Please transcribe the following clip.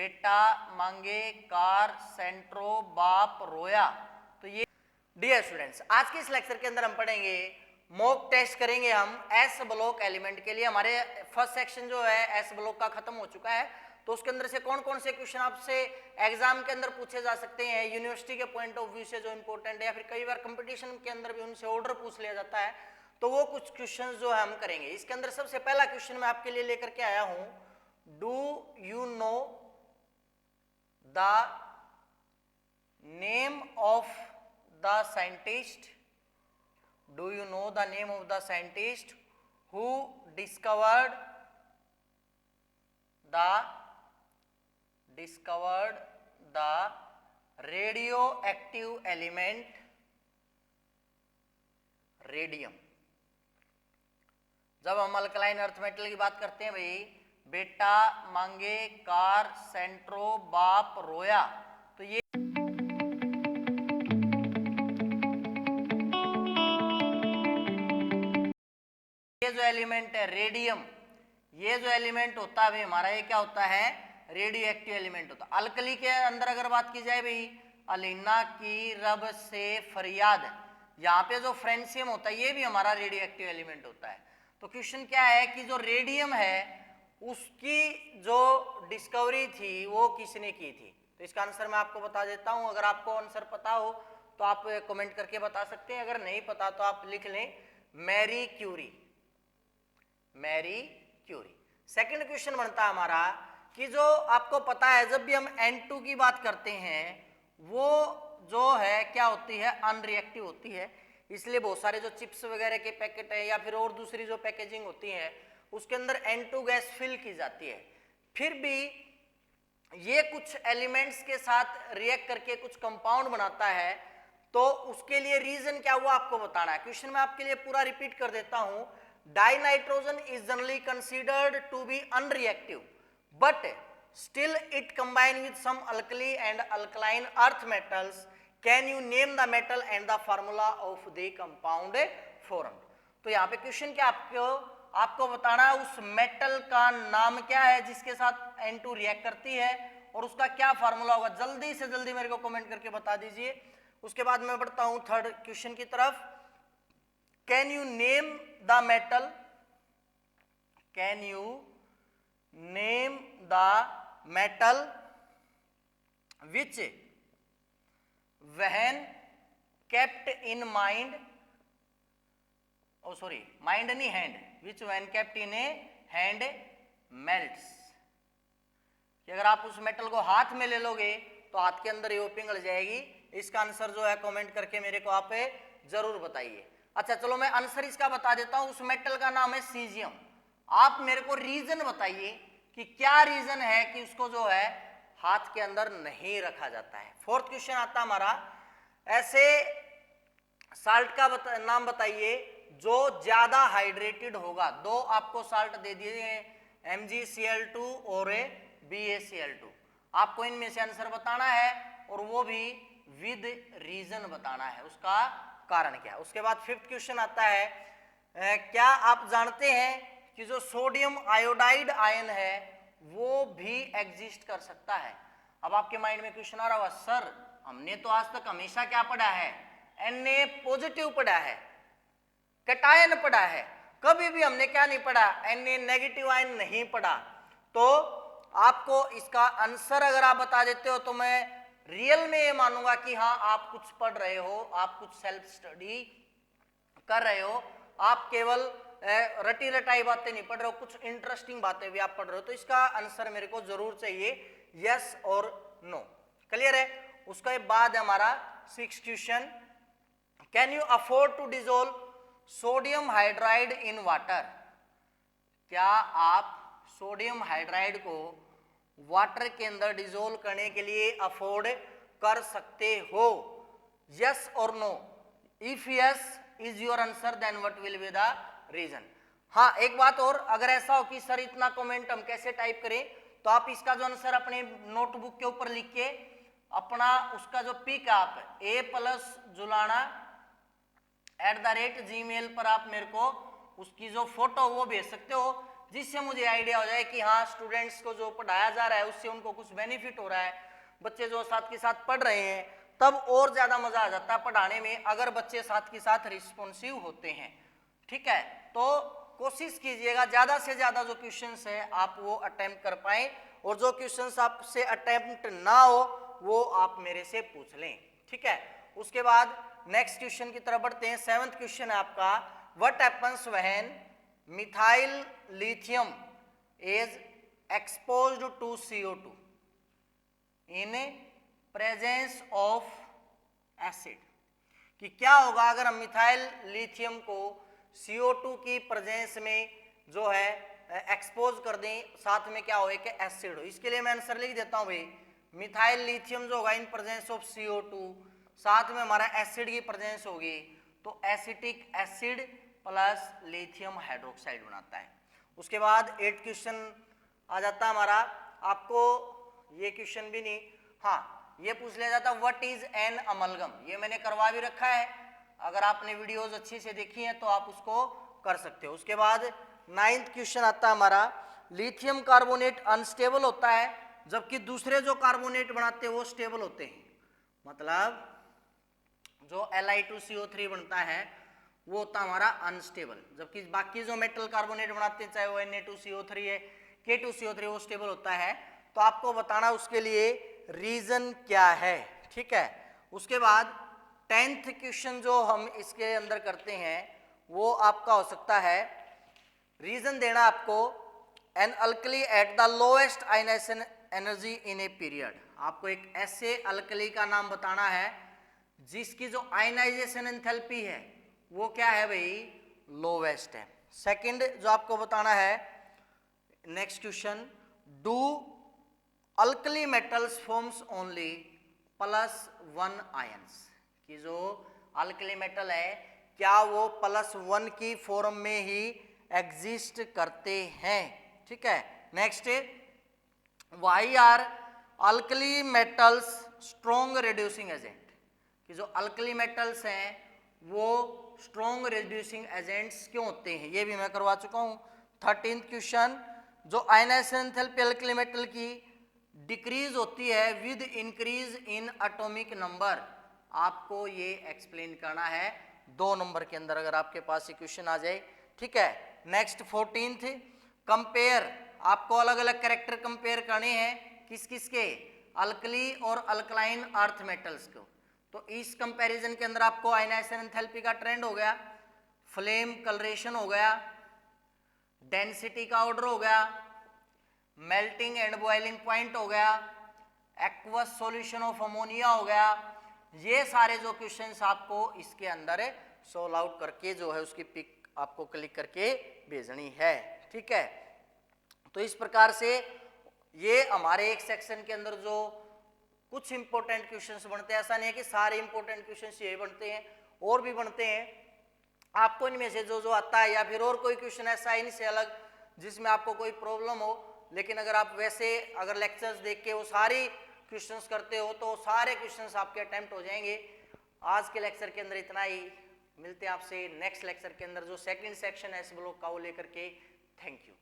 बेटा मांगे कार, सेंट्रो बाप रोया। तो ये डियर स्टूडेंट्स, आज के इस लेक्चर के अंदर हम पढ़ेंगे, मॉक टेस्ट करेंगे हम एस ब्लॉक एलिमेंट के लिए। हमारे फर्स्ट सेक्शन जो है एस ब्लॉक का खत्म हो चुका है, तो उसके अंदर से कौन कौन से क्वेश्चन आपसे एग्जाम के अंदर पूछे जा सकते हैं यूनिवर्सिटी के पॉइंट ऑफ व्यू से जो इंपॉर्टेंट है, या फिर कई बार कंपटीशन के अंदर भी उनसे ऑर्डर पूछ लिया जाता है, तो वो कुछ क्वेश्चन जो है हम करेंगे। इसके अंदर सबसे पहला क्वेश्चन मैं आपके लिए लेकर के आया हूं, do you know the name of the scientist, do you know the name of the scientist who discovered the radioactive element radium. जब हम अल्कलाइन अर्थ मेटल की बात करते हैं भाई, बेटा मांगे कार, सेंट्रो बाप रोया, तो ये जो एलिमेंट है रेडियम, ये जो एलिमेंट होता है हमारा, ये क्या होता है, रेडियो एक्टिव एलिमेंट होता है। अल्कली के अंदर अगर बात की जाए भाई, अलीना की रब से फरियाद, यहाँ पे जो फ्रेंसियम होता है ये भी हमारा रेडियो एक्टिव एलिमेंट होता है। तो क्वेश्चन क्या है कि जो रेडियम है उसकी जो डिस्कवरी थी वो किसने की थी। तो इसका आंसर मैं आपको बता देता हूं, अगर आपको आंसर पता हो तो आप कमेंट करके बता सकते हैं, अगर नहीं पता तो आप लिख लें Marie Curie, Marie Curie. Second question बनता है हमारा कि जो आपको पता है जब भी हम N2 की बात करते हैं वो जो है क्या होती है, अनरिएक्टिव होती है, इसलिए बहुत सारे जो चिप्स वगैरह के पैकेट है या फिर और दूसरी जो पैकेजिंग होती है उसके अंदर N2 गैस फिल की जाती है। फिर भी ये कुछ एलिमेंट्स के साथ रिएक्ट करके कुछ कंपाउंड बनाता है, तो उसके लिए रीजन क्या हुआ आपको बताना है। क्वेश्चन मैं आपके लिए पूरा रिपीट कर देता हूं, dinitrogen is generally considered to be unreactive, but still it combine with some alkali and alkaline earth metals. Can you name the metal and the formula of the compound formed? तो यहाँ पे question क्या आपको बताना है उस metal का नाम क्या है जिसके साथ N2 रिएक्ट करती है और उसका क्या फार्मूला होगा। जल्दी से जल्दी मेरे को कमेंट करके बता दीजिए। उसके बाद मैं बढ़ता हूं थर्ड क्वेश्चन की तरफ। Can you name the metal? Can you name the metal which when kept in mind, oh sorry, mind नहीं hand, which when kept in a hand melts? कि अगर आप उस मेटल को हाथ में ले लोगे तो हाथ के अंदर ये पिघल जाएगी। इसका आंसर जो है कमेंट करके मेरे को आप जरूर बताइए। अच्छा चलो मैं आंसर इसका बता देता हूं, उस मेटल का नाम है सीजियम। आप मेरे को रीजन बताइए कि क्या रीजन है कि उसको जो है हाथ के अंदर नहीं रखा जाता है। फोर्थ क्वेश्चन आता हमारा, ऐसे साल्ट का नाम बताइए जो ज्यादा हाइड्रेटेड होगा। दो आपको साल्ट दे दिए हैं, MgCl2 और BaCl2, आपको इनमें से आंसर बताना है और वो भी विद रीजन बताना है, उसका कारण क्या है। उसके बाद फिफ्थ क्वेश्चन आता है, क्या आप जानते हैं कि जो सोडियम आयोडाइड आयन है वो भी एग्जिस्ट कर सकता है। अब आपके माइंड में क्वेश्चन आ रहा होगा, सर हमने तो आज तक हमेशा क्या पढ़ा है, Na पॉजिटिव पढ़ा है, कैटायन पढ़ा है, कभी भी हमने क्या नहीं पढ़ा, Na नेगेटिव आयन नहीं पढ़ा। तो आपको इसका आंसर अगर आप बता देते हो तो मैं रियल में ये मानूंगा कि हाँ आप कुछ पढ़ रहे हो, आप कुछ सेल्फ स्टडी कर रहे हो, आप केवल रटी रटाई बातें नहीं पढ़ रहे हो, कुछ इंटरेस्टिंग बातें भी आप पढ़ रहे हो। तो इसका आंसर मेरे को जरूर चाहिए यस और नो। क्लियर है। उसके बाद हमारा sixth question, can you afford to dissolve sodium hydride in water? क्या आप सोडियम हाइड्राइड को वाटर के अंदर डिजोल्व करने के लिए अफोर्ड कर सकते हो? यस और no. If yes is your answer then what will be the reason. हाँ एक बात और, अगर ऐसा हो कि सर इतना कमेंट हम कैसे टाइप करें, तो आप इसका जो आंसर अपने नोटबुक के ऊपर लिख के अपना उसका जो पिक आप a+julana@gmail पर आप मेरे को उसकी जो फोटो वो भेज सकते हो जिससे मुझे आइडिया हो जाए कि हाँ स्टूडेंट्स को जो पढ़ाया जा रहा है उससे उनको कुछ बेनिफिट हो रहा है, बच्चे जो साथ के साथ पढ़ रहे हैं, तब और ज्यादा मजा आ जाता है पढ़ाने में अगर बच्चे साथ के साथ रिस्पॉन्सिव होते हैं। ठीक है, तो कोशिश कीजिएगा ज्यादा से ज्यादा जो क्वेश्चंस है आप वो अटेम्प्ट कर पाए, और जो क्वेश्चंस आपसे अटेम्प्ट ना हो वो आप मेरे से पूछ लें। ठीक है, उसके बाद नेक्स्ट क्वेश्चन की तरफ बढ़ते हैं। 7th क्वेश्चन है आपका, what happens when methyl lithium is exposed to CO2 in presence of acid, कि क्या होगा अगर हम मिथाइल लिथियम को CO2 की प्रेजेंस में जो है एक्सपोज कर दें, साथ में क्या हो कि एसिड हो। इसके लिए मैं आंसर लिख देता हूं भाई, मिथाइल लिथियम जो होगा इन प्रेजेंस ऑफ CO2, साथ में हमारा एसिड की प्रेजेंस होगी, तो acetic acid plus lithium hydroxide बनाता है। उसके बाद 8th क्वेश्चन आ जाता है हमारा, आपको ये क्वेश्चन भी नहीं, हाँ ये पूछ लिया जाता व्हाट इज एन अमलगम, ये मैंने करवा भी रखा है, अगर आपने वीडियोस अच्छी से देखी हैं तो आप उसको कर सकते हो। उसके बाद 9th क्वेश्चन आता है हमारा, लिथियम कार्बोनेट अनस्टेबल होता है जबकि दूसरे जो कार्बोनेट बनाते हैं वो स्टेबल होते हैं, मतलब जो Li2CO3 बनता है वो होता है हमारा अनस्टेबल, जबकि बाकी जो मेटल कार्बोनेट बनाते हैं चाहे वो Na2CO3 है, K2CO3 वो स्टेबल होता है। तो आपको बताना उसके लिए रीजन क्या है। ठीक है, उसके बाद 10th क्वेश्चन जो हम इसके अंदर करते हैं वो आपका हो सकता है, रीजन देना आपको, an alkali at the lowest ionisation energy in a period, आपको एक ऐसे अल्कली का नाम बताना है जिसकी जो आयनाइजेशन एंथैल्पी है वो क्या है भाई, लोवेस्ट है। सेकंड जो आपको बताना है, next question, do alkali metals forms only +1 ions, कि जो अल्कली मेटल है क्या वो +1 की फॉर्म में ही एग्जिस्ट करते हैं। ठीक है, next, why are alkali metals strong reducing agent, कि जो अल्कली मेटल्स हैं वो स्ट्रॉन्ग रिड्यूसिंग एजेंट्स क्यों होते हैं, ये भी मैं करवा चुका हूं। 13th क्वेश्चन, जो आयनाइजेशन एंथैल्पी अल्कली मेटल की डिक्रीज होती है with increase in atomic number, आपको ये एक्सप्लेन करना है 2 नंबर के अंदर, अगर आपके पास ये क्वेश्चन आ जाए। ठीक है, नेक्स्ट 14th, कंपेयर, आपको अलग अलग कैरेक्टर कंपेयर करने हैं किस किस के, अल्कली और अल्कलाइन अर्थ मेटल्स को। तो इस कंपैरिजन के अंदर आपको आयनाइजेशन एंथैल्पी का ट्रेंड हो गया, फ्लेम कलरेशन हो गया, डेंसिटी का ऑर्डर हो गया, मेल्टिंग एंड बॉइलिंग पॉइंट हो गया, एक्वस सॉल्यूशन ऑफ अमोनिया हो गया, ये सारे जो क्वेश्चंस आपको इसके अंदर सोल्व आउट करके जो है उसकी पिक आपको क्लिक करके भेजनी है। ठीक है, तो इस प्रकार से ये हमारे एक सेक्शन के अंदर जो कुछ इंपॉर्टेंट क्वेश्चंस बनते हैं, ऐसा नहीं है कि सारे इंपॉर्टेंट क्वेश्चंस यही बनते हैं, और भी बनते हैं, आपको इनमें से जो जो आता है या फिर और कोई क्वेश्चन ऐसा है इनसे अलग जिसमें आपको कोई प्रॉब्लम हो, लेकिन अगर आप वैसे अगर लेक्चर्स देख के वो सारी क्वेश्चंस करते हो तो सारे क्वेश्चंस आपके अटेम्प्ट हो जाएंगे। आज के लेक्चर के अंदर इतना ही, मिलते हैं आपसे नेक्स्ट लेक्चर के अंदर जो सेकंड सेक्शन है इस ब्लॉक का वो लेकर के। Thank you.